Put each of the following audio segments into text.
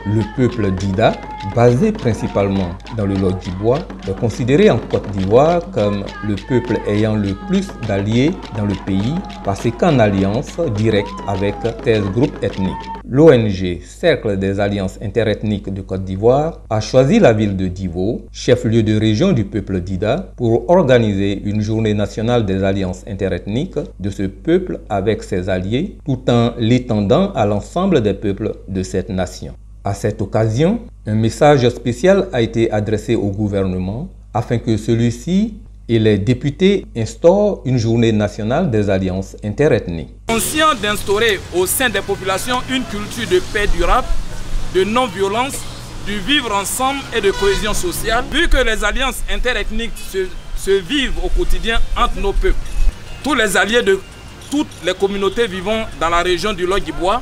Le peuple Dida, basé principalement dans le Lodjibois, est considéré en Côte d'Ivoire comme le peuple ayant le plus d'alliés dans le pays parce qu'en alliance directe avec 13 groupes ethniques. L'ONG Cercle des Alliances Interethniques de Côte d'Ivoire a choisi la ville de Divo, chef-lieu de région du peuple Dida, pour organiser une journée nationale des alliances interethniques de ce peuple avec ses alliés, tout en l'étendant à l'ensemble des peuples de cette nation. À cette occasion, un message spécial a été adressé au gouvernement afin que celui-ci et les députés instaurent une journée nationale des alliances interethniques. Conscient d'instaurer au sein des populations une culture de paix durable, de non-violence, du vivre ensemble et de cohésion sociale, vu que les alliances interethniques se vivent au quotidien entre nos peuples. Tous les alliés de toutes les communautés vivant dans la région du Lodjibois,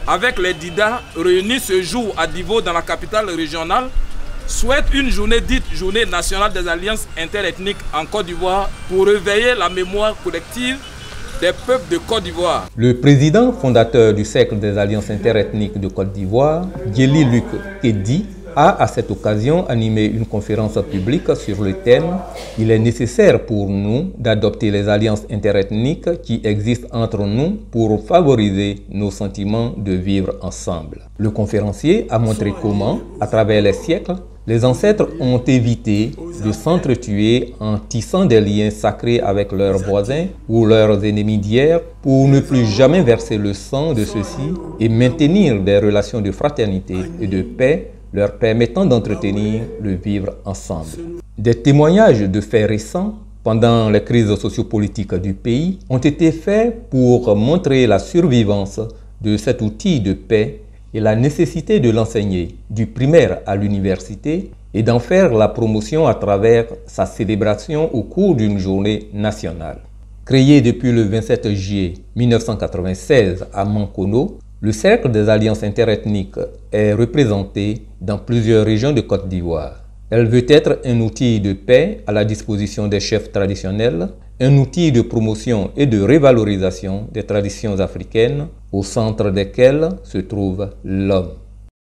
avec les Dida réunis ce jour à Divo dans la capitale régionale, souhaite une journée dite Journée nationale des alliances interethniques en Côte d'Ivoire pour réveiller la mémoire collective des peuples de Côte d'Ivoire. Le président fondateur du Cercle des alliances interethniques de Côte d'Ivoire, Diéli Luc Kédi, a à cette occasion animé une conférence publique sur le thème « Il est nécessaire pour nous d'adopter les alliances interethniques qui existent entre nous pour favoriser nos sentiments de vivre ensemble ». Le conférencier a montré comment, à travers les siècles, les ancêtres ont évité de s'entretuer en tissant des liens sacrés avec leurs voisins ou leurs ennemis d'hier pour ne plus jamais verser le sang de ceux-ci et maintenir des relations de fraternité et de paix leur permettant d'entretenir le vivre ensemble. Des témoignages de faits récents pendant les crises sociopolitiques du pays ont été faits pour montrer la survivance de cet outil de paix et la nécessité de l'enseigner du primaire à l'université et d'en faire la promotion à travers sa célébration au cours d'une journée nationale. Créé depuis le 27 juillet 1996 à Mankono, le Cercle des alliances interethniques est représenté dans plusieurs régions de Côte d'Ivoire. Elle veut être un outil de paix à la disposition des chefs traditionnels, un outil de promotion et de révalorisation des traditions africaines, au centre desquelles se trouve l'homme.